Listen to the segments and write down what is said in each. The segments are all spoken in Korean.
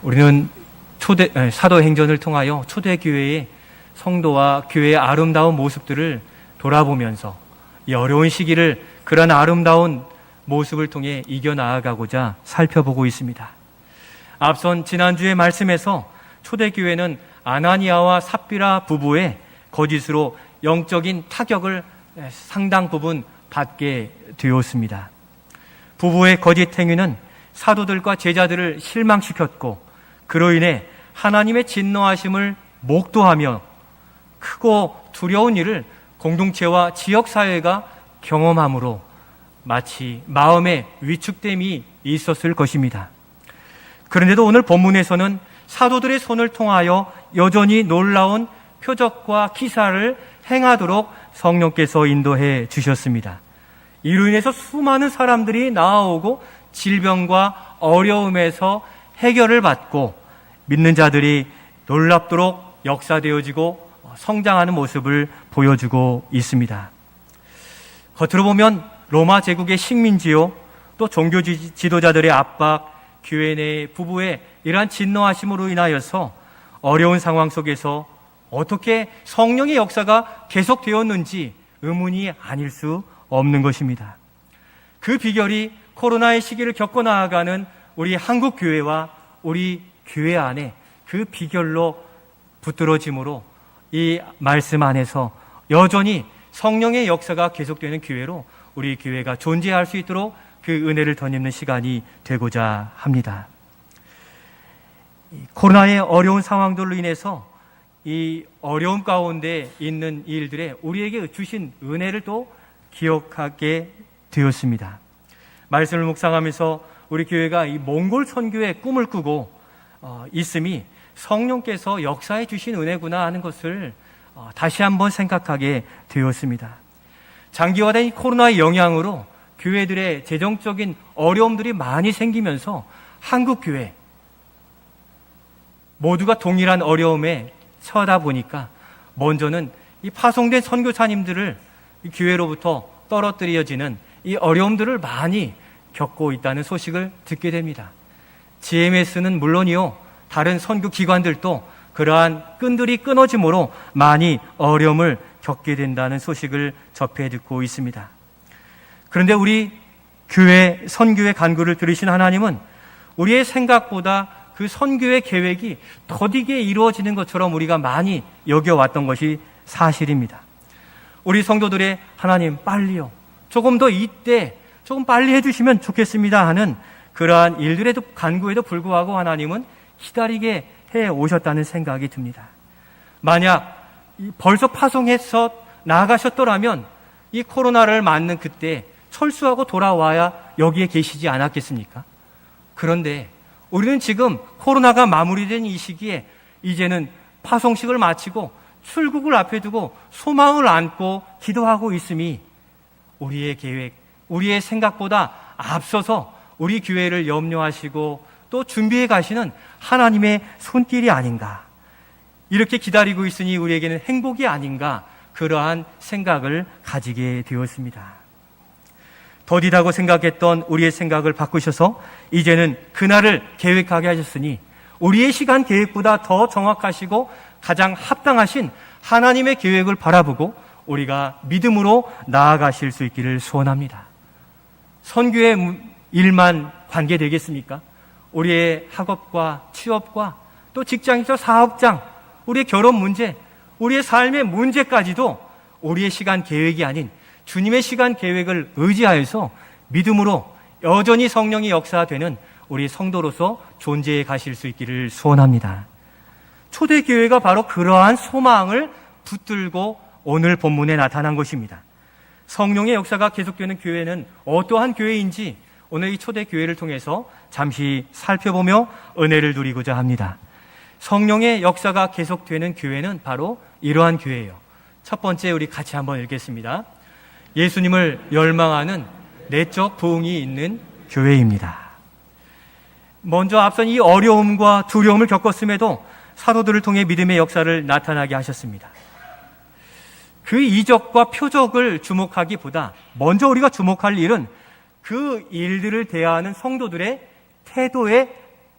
우리는 사도행전을 통하여 초대교회의 성도와 교회의 아름다운 모습들을 돌아보면서 이 어려운 시기를 그런 아름다운 모습을 통해 이겨나가고자 살펴보고 있습니다. 앞선 지난주의 말씀에서 초대교회는 아나니아와 삽비라 부부의 거짓으로 영적인 타격을 상당 부분 받게 되었습니다. 부부의 거짓 행위는 사도들과 제자들을 실망시켰고 그로 인해 하나님의 진노하심을 목도하며 크고 두려운 일을 공동체와 지역사회가 경험함으로 마치 마음의 위축됨이 있었을 것입니다. 그런데도 오늘 본문에서는 사도들의 손을 통하여 여전히 놀라운 표적과 기사를 행하도록 성령께서 인도해 주셨습니다. 이로 인해서 수많은 사람들이 나아오고 질병과 어려움에서 해결을 받고 믿는 자들이 놀랍도록 역사되어지고 성장하는 모습을 보여주고 있습니다. 겉으로 보면 로마 제국의 식민지요, 또 종교 지도자들의 압박, 교회 내 부부의 이러한 진노하심으로 인하여서 어려운 상황 속에서 어떻게 성령의 역사가 계속되었는지 의문이 아닐 수 없는 것입니다. 그 비결이 코로나의 시기를 겪어 나아가는 우리 한국 교회와 우리 교회 안에 그 비결로 붙들어짐으로 이 말씀 안에서 여전히 성령의 역사가 계속되는 교회로 우리 교회가 존재할 수 있도록 그 은혜를 덧입는 시간이 되고자 합니다. 코로나의 어려운 상황들로 인해서 이 어려움 가운데 있는 일들에 우리에게 주신 은혜를 또 기억하게 되었습니다. 말씀을 묵상하면서 우리 교회가 이 몽골 선교의 꿈을 꾸고 있음이 성령께서 역사해 주신 은혜구나 하는 것을 다시 한번 생각하게 되었습니다. 장기화된 이 코로나의 영향으로 교회들의 재정적인 어려움들이 많이 생기면서 한국 교회 모두가 동일한 어려움에 처하다 보니까 먼저는 이 파송된 선교사님들을 이 교회로부터 떨어뜨려지는 이 어려움들을 많이 겪고 있다는 소식을 듣게 됩니다. GMS는 물론이요, 다른 선교 기관들도 그러한 끈들이 끊어짐으로 많이 어려움을 겪게 된다는 소식을 접해 듣고 있습니다. 그런데 우리 교회 선교의 간구를 들으신 하나님은 우리의 생각보다 그 선교의 계획이 더디게 이루어지는 것처럼 우리가 많이 여겨왔던 것이 사실입니다. 우리 성도들의 하나님 빨리요, 조금 더 이때 조금 빨리 해주시면 좋겠습니다 하는 그러한 일들에도 간구에도 불구하고 하나님은 기다리게 해 오셨다는 생각이 듭니다. 만약 벌써 파송해서 나아가셨더라면 이 코로나를 맞는 그때 철수하고 돌아와야 여기에 계시지 않았겠습니까? 그런데 우리는 지금 코로나가 마무리된 이 시기에 이제는 파송식을 마치고 출국을 앞에 두고 소망을 안고 기도하고 있음이 우리의 계획, 우리의 생각보다 앞서서 우리 교회를 염려하시고 또 준비해 가시는 하나님의 손길이 아닌가, 이렇게 기다리고 있으니 우리에게는 행복이 아닌가, 그러한 생각을 가지게 되었습니다. 더디다고 생각했던 우리의 생각을 바꾸셔서 이제는 그날을 계획하게 하셨으니 우리의 시간 계획보다 더 정확하시고 가장 합당하신 하나님의 계획을 바라보고 우리가 믿음으로 나아가실 수 있기를 소원합니다. 선교의 일만 관계되겠습니까? 우리의 학업과 취업과 또 직장에서 사업장, 우리의 결혼 문제, 우리의 삶의 문제까지도 우리의 시간 계획이 아닌 주님의 시간 계획을 의지하여서 믿음으로 여전히 성령이 역사되는 우리 성도로서 존재해 가실 수 있기를 소원합니다. 초대교회가 바로 그러한 소망을 붙들고 오늘 본문에 나타난 것입니다. 성령의 역사가 계속되는 교회는 어떠한 교회인지 오늘 이 초대교회를 통해서 잠시 살펴보며 은혜를 누리고자 합니다. 성령의 역사가 계속되는 교회는 바로 이러한 교회예요. 첫 번째, 우리 같이 한번 읽겠습니다. 예수님을 열망하는 내적 부흥이 있는 교회입니다. 먼저 앞선 이 어려움과 두려움을 겪었음에도 사도들을 통해 믿음의 역사를 나타나게 하셨습니다. 그 이적과 표적을 주목하기보다 먼저 우리가 주목할 일은 그 일들을 대하는 성도들의 태도에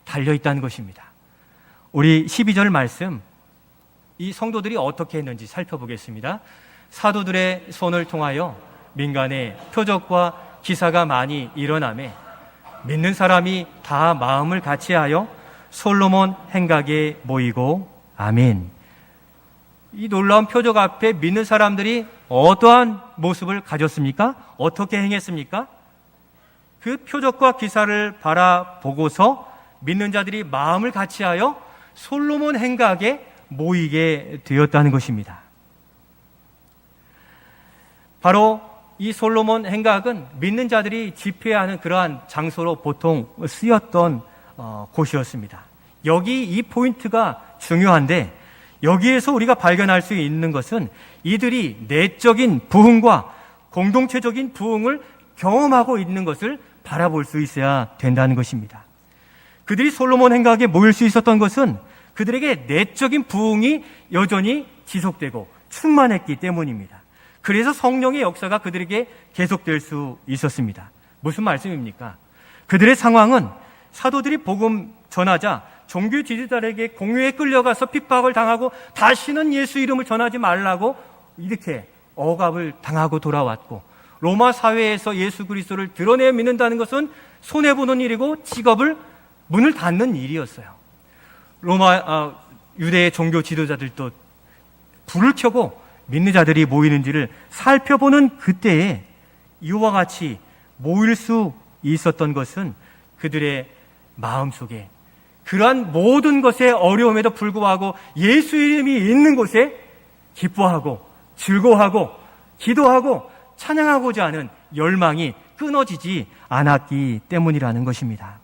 달려있다는 것입니다. 우리 12절 말씀, 이 성도들이 어떻게 했는지 살펴보겠습니다. 사도들의 손을 통하여 민간에 표적과 기사가 많이 일어나매 믿는 사람이 다 마음을 같이하여 솔로몬 행각에 모이고 아멘. 이 놀라운 표적 앞에 믿는 사람들이 어떠한 모습을 가졌습니까? 어떻게 행했습니까? 그 표적과 기사를 바라보고서 믿는 자들이 마음을 같이하여 솔로몬 행각에 모이게 되었다는 것입니다. 바로 이 솔로몬 행각은 믿는 자들이 집회하는 그러한 장소로 보통 쓰였던 곳이었습니다. 여기 이 포인트가 중요한데, 여기에서 우리가 발견할 수 있는 것은 이들이 내적인 부흥과 공동체적인 부흥을 경험하고 있는 것을 바라볼 수 있어야 된다는 것입니다. 그들이 솔로몬 행각에 모일 수 있었던 것은 그들에게 내적인 부흥이 여전히 지속되고 충만했기 때문입니다. 그래서 성령의 역사가 그들에게 계속될 수 있었습니다. 무슨 말씀입니까? 그들의 상황은 사도들이 복음 전하자 종교 지도자들에게 공유에 끌려가서 핍박을 당하고 다시는 예수 이름을 전하지 말라고 이렇게 억압을 당하고 돌아왔고, 로마 사회에서 예수 그리스도를 드러내 믿는다는 것은 손해보는 일이고 직업을 문을 닫는 일이었어요. 유대의 종교 지도자들도 불을 켜고 믿는 자들이 모이는지를 살펴보는 그때에 이와 같이 모일 수 있었던 것은 그들의 마음속에 그러한 모든 것의 어려움에도 불구하고 예수 이름이 있는 곳에 기뻐하고 즐거워하고 기도하고 찬양하고자 하는 열망이 끊어지지 않았기 때문이라는 것입니다.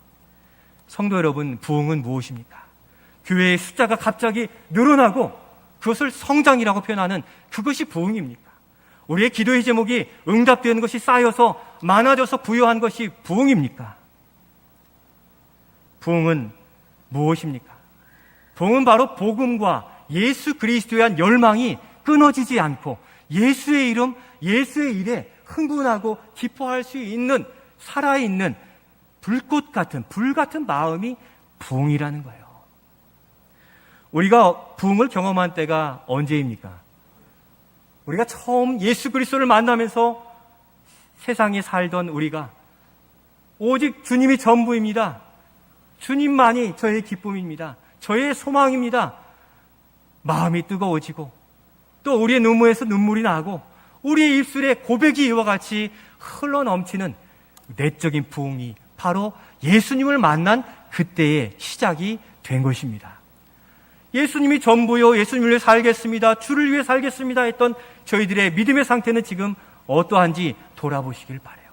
성도 여러분, 부흥은 무엇입니까? 교회의 숫자가 갑자기 늘어나고 그것을 성장이라고 표현하는 그것이 부흥입니까? 우리의 기도의 제목이 응답되는 것이 쌓여서 많아져서 부여한 것이 부흥입니까? 부흥은 무엇입니까? 부흥은 바로 복음과 예수 그리스도에 대한 열망이 끊어지지 않고 예수의 이름, 예수의 일에 흥분하고 기뻐할 수 있는 살아있는 불꽃 같은, 불 같은 마음이 부흥이라는 거예요. 우리가 부흥을 경험한 때가 언제입니까? 우리가 처음 예수 그리스도를 만나면서 세상에 살던 우리가 오직 주님이 전부입니다. 주님만이 저의 기쁨입니다. 저의 소망입니다. 마음이 뜨거워지고 또 우리의 눈물에서 눈물이 나고 우리의 입술에 고백이 이와 같이 흘러넘치는 내적인 부흥이 바로 예수님을 만난 그때의 시작이 된 것입니다. 예수님이 전부요, 예수님을 위해 살겠습니다, 주를 위해 살겠습니다 했던 저희들의 믿음의 상태는 지금 어떠한지 돌아보시길 바라요.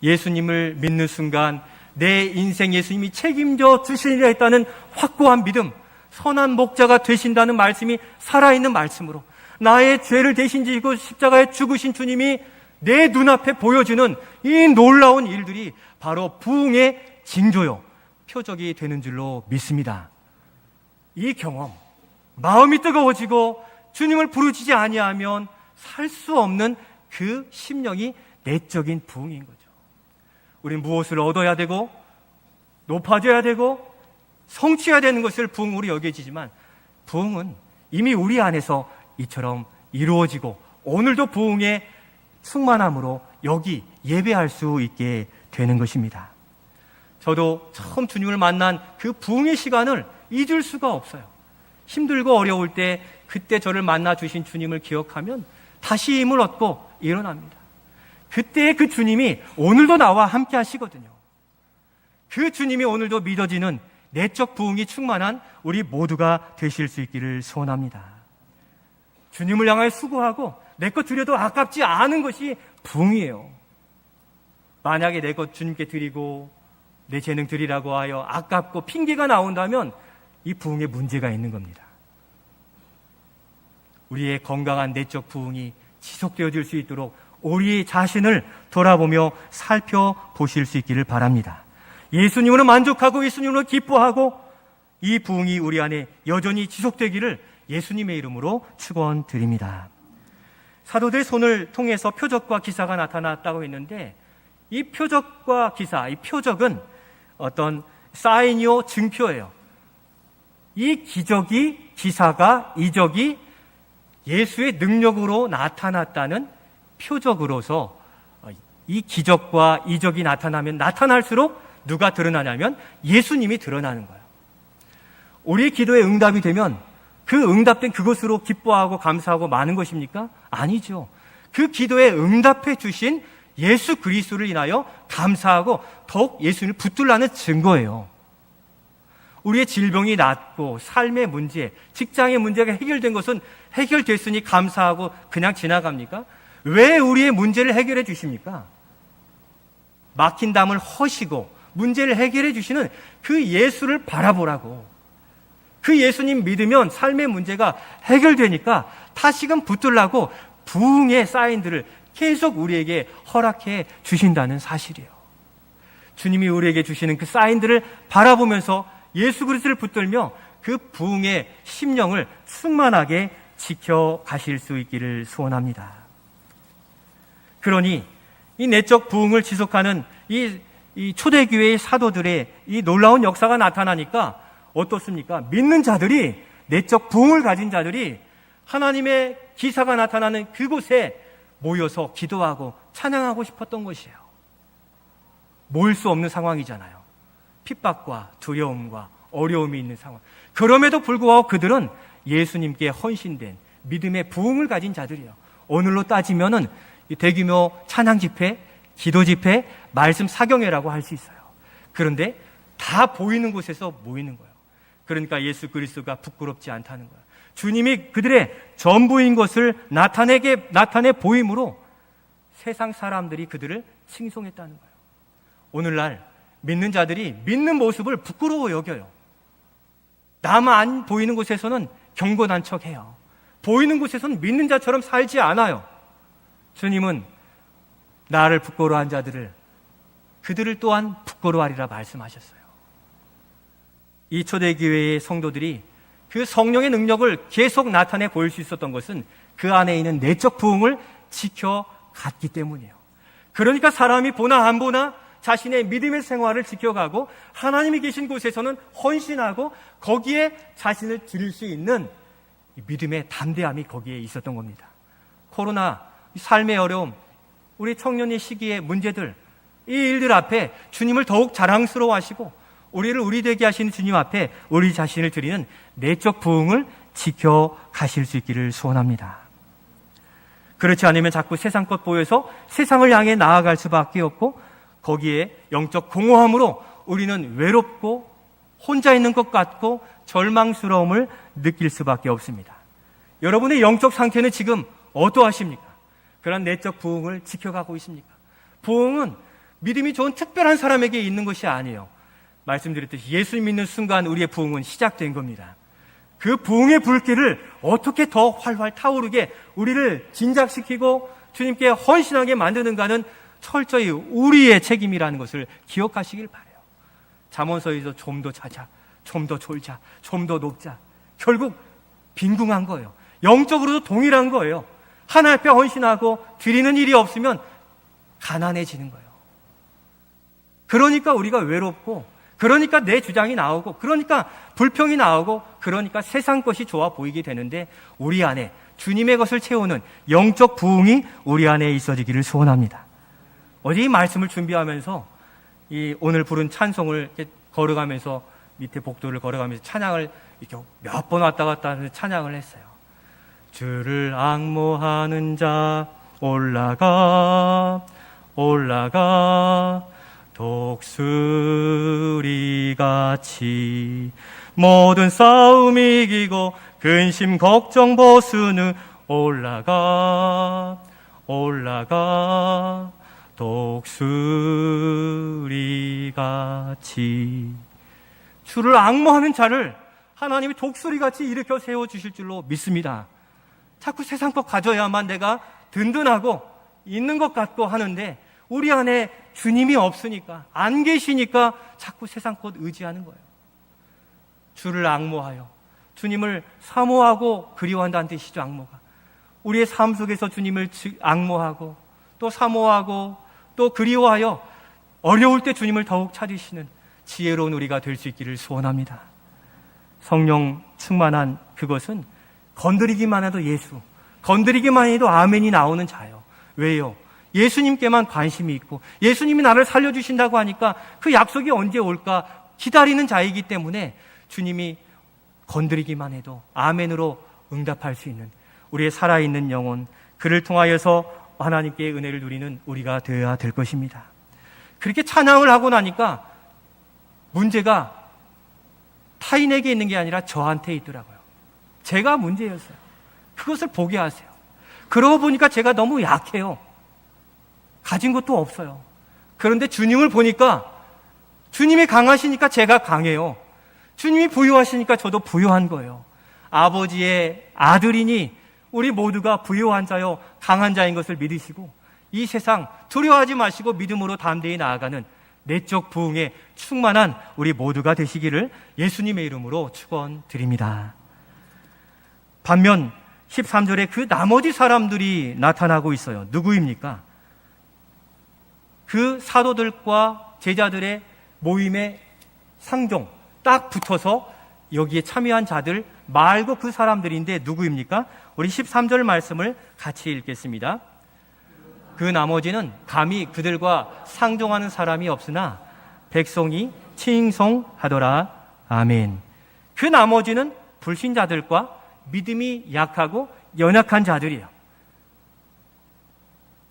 예수님을 믿는 순간 내 인생 예수님이 책임져 주시리라 했다는 확고한 믿음, 선한 목자가 되신다는 말씀이 살아있는 말씀으로 나의 죄를 대신 지고 십자가에 죽으신 주님이 내 눈앞에 보여주는 이 놀라운 일들이 바로 부흥의 징조요, 표적이 되는 줄로 믿습니다. 이 경험, 마음이 뜨거워지고 주님을 부르짖지 아니하면 살 수 없는 그 심령이 내적인 부흥인 거죠. 우리는 무엇을 얻어야 되고 높아져야 되고 성취해야 되는 것을 부흥으로 여겨지지만 부흥은 이미 우리 안에서 이처럼 이루어지고 오늘도 부흥의 충만함으로 여기 예배할 수 있게 되는 것입니다. 저도 처음 주님을 만난 그 부흥의 시간을 잊을 수가 없어요. 힘들고 어려울 때 그때 저를 만나 주신 주님을 기억하면 다시 힘을 얻고 일어납니다. 그때 그 주님이 오늘도 나와 함께 하시거든요. 그 주님이 오늘도 믿어지는 내적 부흥이 충만한 우리 모두가 되실 수 있기를 소원합니다. 주님을 향하여 수고하고 내 것 드려도 아깝지 않은 것이 부흥이에요. 만약에 내 것 주님께 드리고 내 재능 드리라고 하여 아깝고 핑계가 나온다면 이 부흥에 문제가 있는 겁니다. 우리의 건강한 내적 부흥이 지속되어질 수 있도록 우리 자신을 돌아보며 살펴보실 수 있기를 바랍니다. 예수님으로 만족하고 예수님으로 기뻐하고 이 부흥이 우리 안에 여전히 지속되기를 예수님의 이름으로 축원드립니다. 사도들의 손을 통해서 표적과 기사가 나타났다고 했는데 이 표적과 기사, 이 표적은 어떤 사인이요, 증표예요. 이 기사가, 이적이 예수의 능력으로 나타났다는 표적으로서 이 기적과 이적이 나타나면 나타날수록 누가 드러나냐면 예수님이 드러나는 거예요. 우리의 기도에 응답이 되면 그 응답된 그것으로 기뻐하고 감사하고 많은 것입니까? 아니죠. 그 기도에 응답해 주신 예수 그리스도를 인하여 감사하고 더욱 예수님을 붙들라는 증거예요. 우리의 질병이 낫고 삶의 문제, 직장의 문제가 해결된 것은 해결됐으니 감사하고 그냥 지나갑니까? 왜 우리의 문제를 해결해 주십니까? 막힌 담을 허시고 문제를 해결해 주시는 그 예수를 바라보라고. 그 예수님 믿으면 삶의 문제가 해결되니까 다시금 붙들라고 부흥의 사인들을 계속 우리에게 허락해 주신다는 사실이에요. 주님이 우리에게 주시는 그 사인들을 바라보면서 예수 그리스도를 붙들며 그 부흥의 심령을 충만하게 지켜가실 수 있기를 소원합니다. 그러니 이 내적 부흥을 지속하는 이 초대교회의 사도들의 이 놀라운 역사가 나타나니까 어떻습니까? 믿는 자들이, 내적 부흥을 가진 자들이 하나님의 기사가 나타나는 그곳에 모여서 기도하고 찬양하고 싶었던 것이에요. 모일 수 없는 상황이잖아요. 핍박과 두려움과 어려움이 있는 상황. 그럼에도 불구하고 그들은 예수님께 헌신된 믿음의 부흥을 가진 자들이에요. 오늘로 따지면은 대규모 찬양 집회, 기도 집회, 말씀 사경회라고 할 수 있어요. 그런데 다 보이는 곳에서 모이는 거예요. 그러니까 예수 그리스도가 부끄럽지 않다는 거예요. 주님이 그들의 전부인 것을 나타내 보임으로 세상 사람들이 그들을 칭송했다는 거예요. 오늘날 믿는 자들이 믿는 모습을 부끄러워 여겨요. 남 안 보이는 곳에서는 경건한 척해요. 보이는 곳에서는 믿는 자처럼 살지 않아요. 주님은 나를 부끄러워한 자들을 그들을 또한 부끄러워하리라 말씀하셨어요. 이 초대교회의 성도들이 그 성령의 능력을 계속 나타내 보일 수 있었던 것은 그 안에 있는 내적 부흥을 지켜갔기 때문이에요. 그러니까 사람이 보나 안 보나 자신의 믿음의 생활을 지켜가고 하나님이 계신 곳에서는 헌신하고 거기에 자신을 드릴 수 있는 믿음의 담대함이 거기에 있었던 겁니다. 코로나, 삶의 어려움, 우리 청년의 시기의 문제들, 이 일들 앞에 주님을 더욱 자랑스러워하시고 우리를 우리 되게 하시는 주님 앞에 우리 자신을 드리는 내적 부흥을 지켜가실 수 있기를 소원합니다. 그렇지 않으면 자꾸 세상 것 보여서 세상을 향해 나아갈 수밖에 없고 거기에 영적 공허함으로 우리는 외롭고 혼자 있는 것 같고 절망스러움을 느낄 수밖에 없습니다. 여러분의 영적 상태는 지금 어떠하십니까? 그런 내적 부흥을 지켜가고 있습니까? 부흥은 믿음이 좋은 특별한 사람에게 있는 것이 아니에요. 말씀드렸듯이 예수 믿는 순간 우리의 부흥은 시작된 겁니다. 그 부흥의 불길을 어떻게 더 활활 타오르게 우리를 진작시키고 주님께 헌신하게 만드는가는 철저히 우리의 책임이라는 것을 기억하시길 바라요. 잠언서에서 좀 더 자자, 좀 더 졸자, 좀 더 높자. 결국 빈궁한 거예요. 영적으로도 동일한 거예요. 하나님 앞에 헌신하고 드리는 일이 없으면 가난해지는 거예요. 그러니까 우리가 외롭고, 그러니까 내 주장이 나오고, 그러니까 불평이 나오고, 그러니까 세상 것이 좋아 보이게 되는데 우리 안에 주님의 것을 채우는 영적 부흥이 우리 안에 있어지기를 소원합니다. 어제 이 말씀을 준비하면서 이 오늘 부른 찬송을 이렇게 걸어가면서 밑에 복도를 걸어가면서 찬양을 이렇게 몇 번 왔다 갔다 하면서 찬양을 했어요. 주를 앙모하는 자 올라가 올라가 독수리같이 모든 싸움 이기고 근심 걱정 벗은 후 올라가 올라가 독수리같이. 주를 앙모하는 자를 하나님이 독수리같이 일으켜 세워주실 줄로 믿습니다. 자꾸 세상 것 가져야만 내가 든든하고 있는 것 같고 하는데 우리 안에 주님이 없으니까, 안 계시니까 자꾸 세상 것 의지하는 거예요. 주를 앙모하여, 주님을 사모하고 그리워한다는 뜻이죠. 앙모가 우리의 삶 속에서 주님을 앙모하고 또 사모하고 또 그리워하여 어려울 때 주님을 더욱 찾으시는 지혜로운 우리가 될 수 있기를 소원합니다. 성령 충만한 그것은 건드리기만 해도 예수, 건드리기만 해도 아멘이 나오는 자예요. 왜요? 예수님께만 관심이 있고 예수님이 나를 살려주신다고 하니까 그 약속이 언제 올까 기다리는 자이기 때문에 주님이 건드리기만 해도 아멘으로 응답할 수 있는 우리의 살아있는 영혼, 그를 통하여서 하나님께 은혜를 누리는 우리가 되어야 될 것입니다. 그렇게 찬양을 하고 나니까 문제가 타인에게 있는 게 아니라 저한테 있더라고요. 제가 문제였어요. 그것을 보게 하세요. 그러고 보니까 제가 너무 약해요. 가진 것도 없어요. 그런데 주님을 보니까 주님이 강하시니까 제가 강해요. 주님이 부유하시니까 저도 부유한 거예요. 아버지의 아들이니 우리 모두가 부유한 자요 강한 자인 것을 믿으시고 이 세상 두려워하지 마시고 믿음으로 담대히 나아가는 내적 부흥에 충만한 우리 모두가 되시기를 예수님의 이름으로 축원드립니다. 반면 13절에 그 나머지 사람들이 나타나고 있어요. 누구입니까? 그 사도들과 제자들의 모임의 상종 딱 붙어서 여기에 참여한 자들 말고 그 사람들인데 누구입니까? 우리 13절 말씀을 같이 읽겠습니다. 그 나머지는 감히 그들과 상종하는 사람이 없으나 백성이 칭송하더라. 아멘. 그 나머지는 불신자들과 믿음이 약하고 연약한 자들이에요.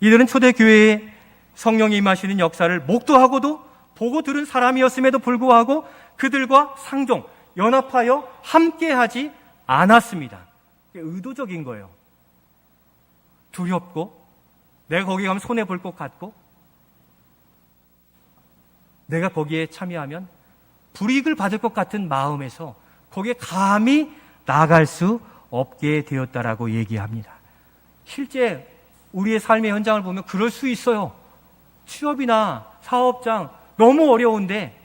이들은 초대교회에 성령이 임하시는 역사를 목도하고도 보고 들은 사람이었음에도 불구하고 그들과 상종, 연합하여 함께하지 않았습니다. 의도적인 거예요. 두렵고 내가 거기 가면 손해볼 것 같고 내가 거기에 참여하면 불이익을 받을 것 같은 마음에서 거기에 감히 나아갈 수 없게 되었다라고 얘기합니다. 실제 우리의 삶의 현장을 보면 그럴 수 있어요. 취업이나 사업장 너무 어려운데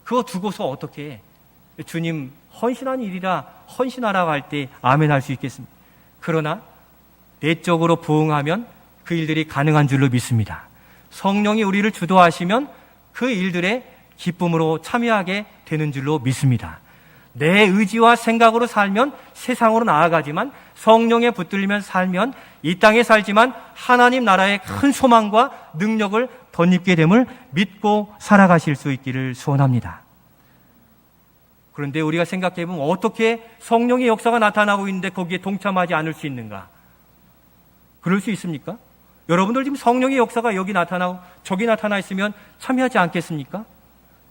그거 두고서 어떻게 주님 헌신한 일이라 헌신하라고 할 때 아멘 할 수 있겠습니다. 그러나 내적으로 부응하면 그 일들이 가능한 줄로 믿습니다. 성령이 우리를 주도하시면 그 일들에 기쁨으로 참여하게 되는 줄로 믿습니다. 내 의지와 생각으로 살면 세상으로 나아가지만 성령에 붙들리면 살면 이 땅에 살지만 하나님 나라의 큰 소망과 능력을 덧입게 됨을 믿고 살아가실 수 있기를 소원합니다. 그런데 우리가 생각해보면 어떻게 성령의 역사가 나타나고 있는데 거기에 동참하지 않을 수 있는가? 그럴 수 있습니까? 여러분들 지금 성령의 역사가 여기 나타나고 저기 나타나 있으면 참여하지 않겠습니까?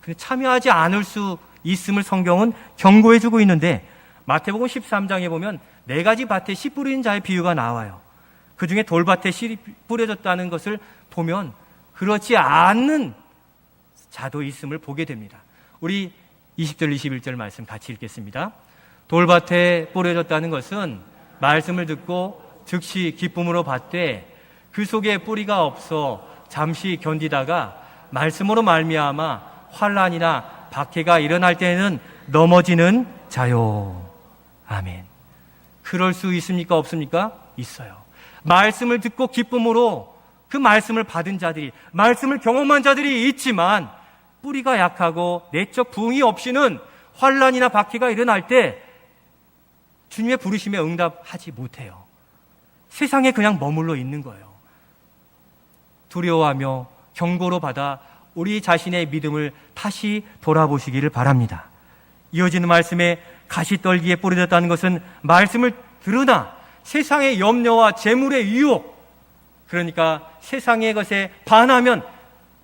근데 참여하지 않을 수 있음을 성경은 경고해주고 있는데 마태복음 13장에 보면 4가지 밭에 씨 뿌리는 자의 비유가 나와요. 그 중에 돌밭에 씨 뿌려졌다는 것을 보면 그렇지 않는 자도 있음을 보게 됩니다. 우리 20절 21절 말씀 같이 읽겠습니다. 돌밭에 뿌려졌다는 것은 말씀을 듣고 즉시 기쁨으로 받되 그 속에 뿌리가 없어 잠시 견디다가 말씀으로 말미암아 환난이나 박해가 일어날 때에는 넘어지는 자요. 아멘. 그럴 수 있습니까? 없습니까? 있어요. 말씀을 듣고 기쁨으로 그 말씀을 받은 자들이, 말씀을 경험한 자들이 있지만 뿌리가 약하고 내적 부응이 없이는 환난이나 박해가 일어날 때 주님의 부르심에 응답하지 못해요. 세상에 그냥 머물러 있는 거예요. 두려워하며 경고로 받아 우리 자신의 믿음을 다시 돌아보시기를 바랍니다. 이어지는 말씀에 가시떨기에 뿌려졌다는 것은 말씀을 들으나 세상의 염려와 재물의 유혹, 그러니까 세상의 것에 반하면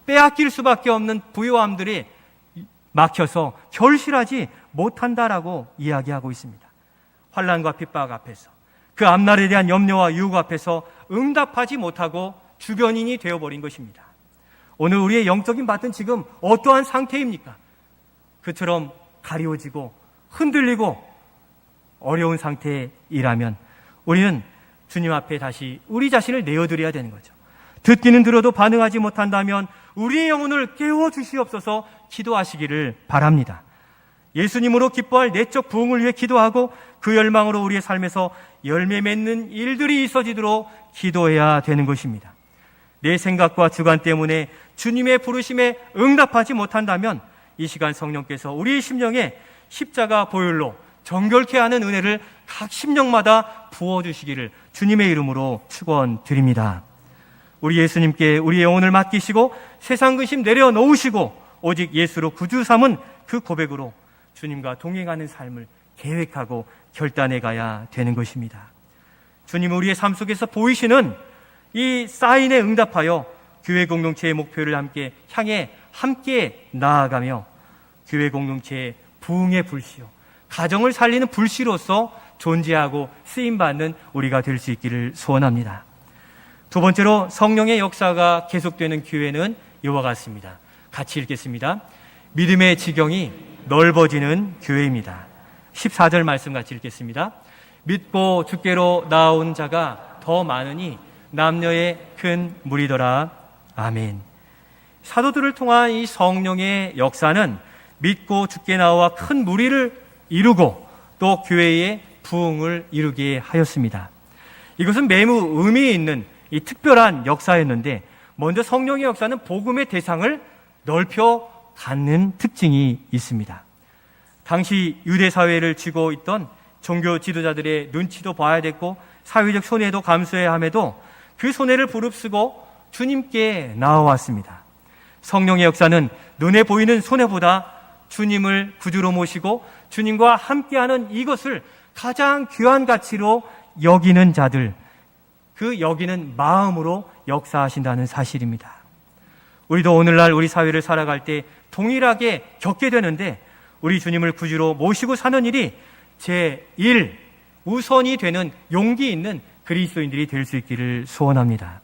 빼앗길 수밖에 없는 부요함들이 막혀서 결실하지 못한다라고 이야기하고 있습니다. 환난과 핍박 앞에서 그 앞날에 대한 염려와 유혹 앞에서 응답하지 못하고 주변인이 되어버린 것입니다. 오늘 우리의 영적인 밭은 지금 어떠한 상태입니까? 그처럼 가리워지고 흔들리고 어려운 상태이라면 우리는 주님 앞에 다시 우리 자신을 내어드려야 되는 거죠. 듣기는 들어도 반응하지 못한다면 우리의 영혼을 깨워주시옵소서 기도하시기를 바랍니다. 예수님으로 기뻐할 내적 부흥을 위해 기도하고 그 열망으로 우리의 삶에서 열매 맺는 일들이 있어지도록 기도해야 되는 것입니다. 내 생각과 주관 때문에 주님의 부르심에 응답하지 못한다면 이 시간 성령께서 우리 심령에 십자가 보혈로 정결케 하는 은혜를 각 심령마다 부어주시기를 주님의 이름으로 축원드립니다. 우리 예수님께 우리의 영혼을 맡기시고 세상 근심 내려놓으시고 오직 예수로 구주 삼은 그 고백으로 주님과 동행하는 삶을 계획하고 결단해 가야 되는 것입니다. 주님은 우리의 삶 속에서 보이시는 이 사인에 응답하여 교회 공동체의 목표를 향해 함께 나아가며 교회 공동체의 부흥의 불씨요, 가정을 살리는 불씨로서 존재하고 쓰임받는 우리가 될 수 있기를 소원합니다. 두 번째로 성령의 역사가 계속되는 교회는 이와 같습니다. 같이 읽겠습니다. 믿음의 지경이 넓어지는 교회입니다. 14절 말씀 같이 읽겠습니다. 믿고 주께로 나온 자가 더 많으니 남녀의 큰 무리더라. 아멘. 사도들을 통한 이 성령의 역사는 믿고 주께 나와 큰 무리를 이루고 또 교회의 부흥을 이루게 하였습니다. 이것은 매우 의미 있는 이 특별한 역사였는데, 먼저 성령의 역사는 복음의 대상을 넓혀 갖는 특징이 있습니다. 당시 유대 사회를 쥐고 있던 종교 지도자들의 눈치도 봐야 됐고 사회적 손해도 감수해야 함에도 그 손해를 부릅쓰고 주님께 나아왔습니다. 성령의 역사는 눈에 보이는 손해보다 주님을 구주로 모시고 주님과 함께하는 이것을 가장 귀한 가치로 여기는 자들, 그 여기는 마음으로 역사하신다는 사실입니다. 우리도 오늘날 우리 사회를 살아갈 때 동일하게 겪게 되는데, 우리 주님을 구주로 모시고 사는 일이 제1 우선이 되는 용기 있는 그리스도인들이 될 수 있기를 소원합니다.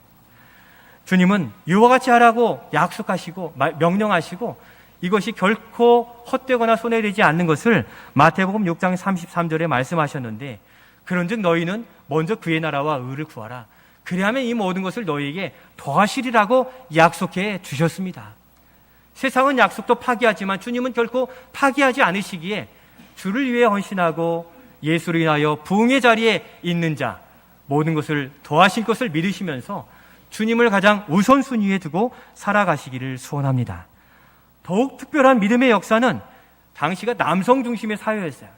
주님은 이와 같이 하라고 약속하시고 명령하시고 이것이 결코 헛되거나 손해되지 않는 것을 마태복음 6장 33절에 말씀하셨는데, 그런즉 너희는 먼저 그의 나라와 의를 구하라. 그리하면 이 모든 것을 너희에게 더하시리라고 약속해 주셨습니다. 세상은 약속도 파기하지만 주님은 결코 파기하지 않으시기에 주를 위해 헌신하고 예수를 인하여 부흥의 자리에 있는 자, 모든 것을 더하실 것을 믿으시면서 주님을 가장 우선순위에 두고 살아가시기를 소원합니다. 더욱 특별한 믿음의 역사는 당시가 남성 중심의 사회였어요.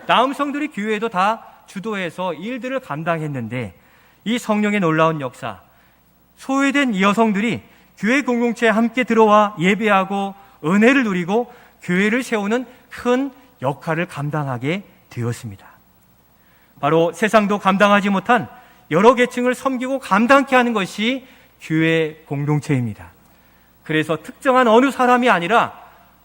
남성들이 교회에도 다 주도해서 일들을 감당했는데, 이 성령의 놀라운 역사, 소외된 이 여성들이 교회 공동체에 함께 들어와 예배하고 은혜를 누리고 교회를 세우는 큰 역할을 감당하게 되었습니다. 바로 세상도 감당하지 못한 여러 계층을 섬기고 감당케 하는 것이 교회 공동체입니다. 그래서 특정한 어느 사람이 아니라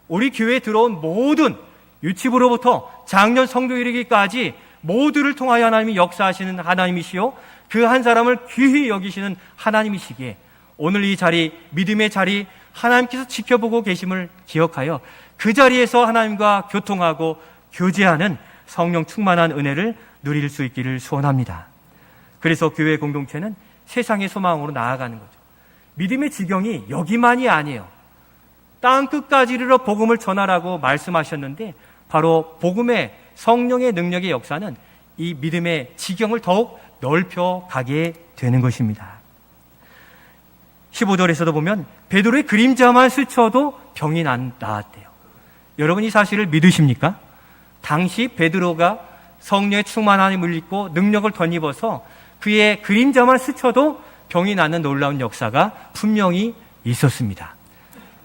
우리 교회에 들어온 모든 유치부로부터 장년 성도 이르기까지 모두를 통하여 하나님이 역사하시는 하나님이시요, 그 한 사람을 귀히 여기시는 하나님이시기에 오늘 이 자리, 믿음의 자리, 하나님께서 지켜보고 계심을 기억하여 그 자리에서 하나님과 교통하고 교제하는 성령 충만한 은혜를 누릴 수 있기를 소원합니다. 그래서 교회 공동체는 세상의 소망으로 나아가는 거죠. 믿음의 지경이 여기만이 아니에요. 땅 끝까지 이르러 복음을 전하라고 말씀하셨는데, 바로 복음의 성령의 능력의 역사는 이 믿음의 지경을 더욱 넓혀 가게 되는 것입니다. 15절에서도 보면 베드로의 그림자만 스쳐도 병이 나았대요. 여러분, 이 사실을 믿으십니까? 당시 베드로가 성령의 충만함을 입고 능력을 덧입어서 그의 그림자만 스쳐도 병이 나는 놀라운 역사가 분명히 있었습니다.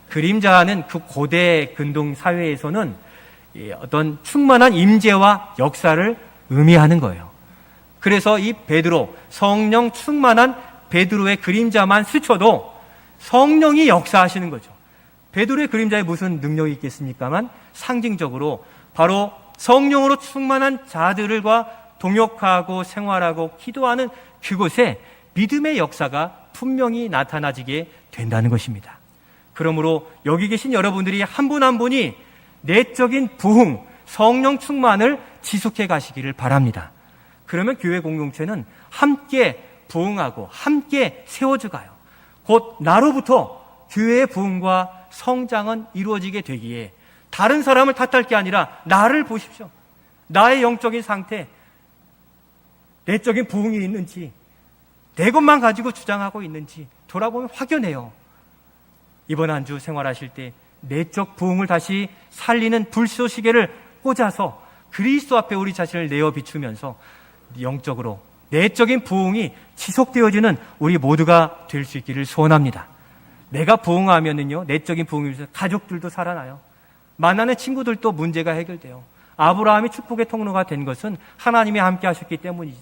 그림자는 그 고대 근동 사회에서는 어떤 충만한 임재와 역사를 의미하는 거예요. 그래서 이 베드로, 성령 충만한 베드로의 그림자만 스쳐도 성령이 역사하시는 거죠. 베드로의 그림자에 무슨 능력이 있겠습니까만, 상징적으로 바로 성령으로 충만한 자들과 동역하고 생활하고 기도하는 그곳에 믿음의 역사가 분명히 나타나지게 된다는 것입니다. 그러므로 여기 계신 여러분들이 한 분 한 분이 내적인 부흥, 성령 충만을 지속해 가시기를 바랍니다. 그러면 교회 공동체는 함께 부흥하고 함께 세워져 가요. 곧 나로부터 교회의 부흥과 성장은 이루어지게 되기에 다른 사람을 탓할 게 아니라 나를 보십시오. 나의 영적인 상태, 내적인 부흥이 있는지, 내 것만 가지고 주장하고 있는지 돌아보면 확연해요. 이번 한 주 생활하실 때 내적 부흥을 다시 살리는 불쏘시개를 꽂아서 그리스도 앞에 우리 자신을 내어 비추면서 영적으로 내적인 부흥이 지속되어지는 우리 모두가 될 수 있기를 소원합니다. 내가 부흥하면은요, 내적인 부흥이 있어서 가족들도 살아나요. 만나는 친구들도 문제가 해결돼요. 아브라함이 축복의 통로가 된 것은 하나님이 함께 하셨기 때문이지.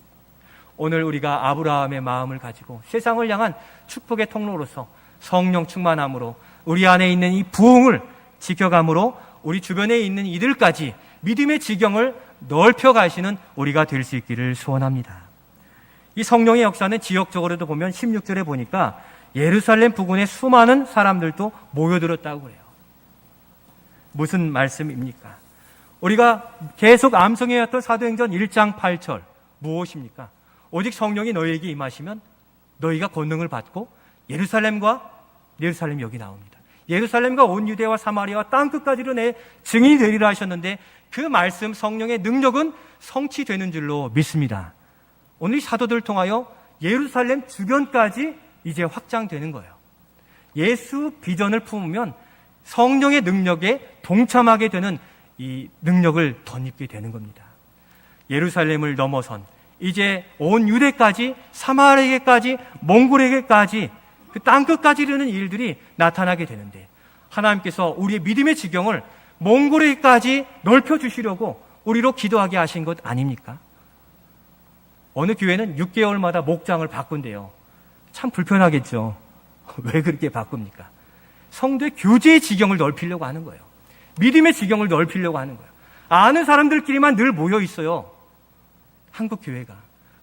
오늘 우리가 아브라함의 마음을 가지고 세상을 향한 축복의 통로로서 성령 충만함으로 우리 안에 있는 이 부흥을 지켜감으로 우리 주변에 있는 이들까지 믿음의 지경을 넓혀 가시는 우리가 될 수 있기를 소원합니다. 이 성령의 역사는 지역적으로도 보면 16절에 보니까 예루살렘 부근에 수많은 사람들도 모여들었다고 그래요. 무슨 말씀입니까? 우리가 계속 암송해왔던 사도행전 1장 8절 무엇입니까? 오직 성령이 너희에게 임하시면 너희가 권능을 받고 예루살렘 여기 나옵니다. 예루살렘과 온 유대와 사마리아와 땅끝까지로 내 증인이 되리라 하셨는데 그 말씀 성령의 능력은 성취되는 줄로 믿습니다. 오늘 사도들을 통하여 예루살렘 주변까지 이제 확장되는 거예요. 예수 비전을 품으면 성령의 능력에 동참하게 되는 이 능력을 덧입게 되는 겁니다. 예루살렘을 넘어선 이제 온 유대까지 사마리아까지 몽골에게까지 그 땅끝까지 이르는 일들이 나타나게 되는데 하나님께서 우리의 믿음의 지경을 몽골에게까지 넓혀주시려고 우리로 기도하게 하신 것 아닙니까? 어느 교회는 6개월마다 목장을 바꾼대요. 참 불편하겠죠. 왜 그렇게 바꿉니까? 성도의 교제의 지경을 넓히려고 하는 거예요. 믿음의 지경을 넓히려고 하는 거예요. 아는 사람들끼리만 늘 모여 있어요. 한국 교회가.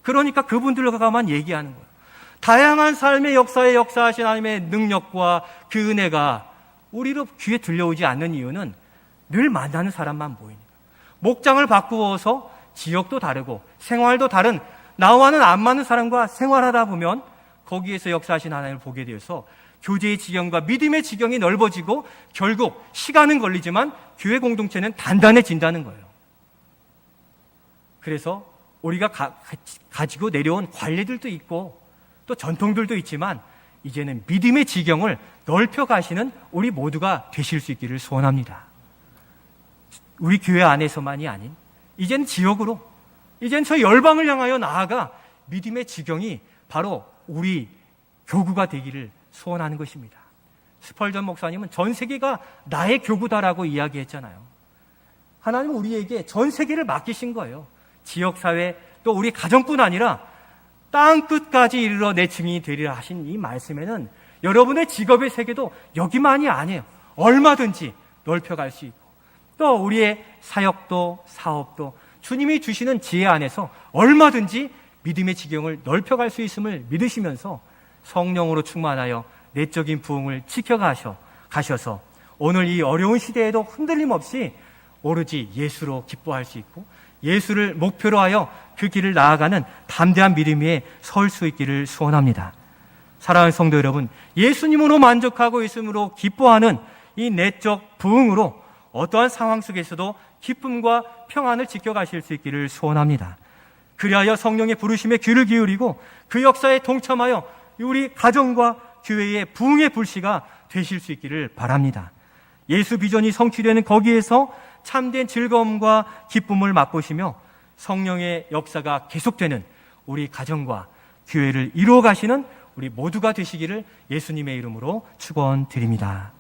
그러니까 그분들과만 얘기하는 거예요. 다양한 삶의 역사에 역사하신 하나님의 능력과 그 은혜가 우리로 귀에 들려오지 않는 이유는 늘 만나는 사람만 보이니까. 목장을 바꾸어서 지역도 다르고 생활도 다른 나와는 안 맞는 사람과 생활하다 보면 거기에서 역사하신 하나님을 보게 되어서 교제의 지경과 믿음의 지경이 넓어지고 결국 시간은 걸리지만 교회 공동체는 단단해진다는 거예요. 그래서 우리가 가지고 내려온 관례들도 있고 또 전통들도 있지만 이제는 믿음의 지경을 넓혀 가시는 우리 모두가 되실 수 있기를 소원합니다. 우리 교회 안에서만이 아닌 이제는 지역으로 이제는 저 열방을 향하여 나아가 믿음의 지경이 바로 우리 교구가 되기를 소원하는 것입니다. 스펄전 목사님은 전 세계가 나의 교구다라고 이야기했잖아요. 하나님은 우리에게 전 세계를 맡기신 거예요. 지역사회 또 우리 가정뿐 아니라 땅끝까지 이르러 내 증인이 되리라 하신 이 말씀에는 여러분의 직업의 세계도 여기만이 아니에요. 얼마든지 넓혀갈 수 있고 또 우리의 사역도 사업도 주님이 주시는 지혜 안에서 얼마든지 믿음의 지경을 넓혀갈 수 있음을 믿으시면서 성령으로 충만하여 내적인 부흥을 지켜가셔서 오늘 이 어려운 시대에도 흔들림 없이 오로지 예수로 기뻐할 수 있고 예수를 목표로 하여 그 길을 나아가는 담대한 믿음 위에 설 수 있기를 소원합니다. 사랑하는 성도 여러분, 예수님으로 만족하고 있음으로 기뻐하는 이 내적 부흥으로 어떠한 상황 속에서도 기쁨과 평안을 지켜가실 수 있기를 소원합니다. 그리하여 성령의 부르심에 귀를 기울이고 그 역사에 동참하여 우리 가정과 교회의 부흥의 불씨가 되실 수 있기를 바랍니다. 예수 비전이 성취되는 거기에서 참된 즐거움과 기쁨을 맛보시며 성령의 역사가 계속되는 우리 가정과 교회를 이루어 가시는 우리 모두가 되시기를 예수님의 이름으로 축원드립니다.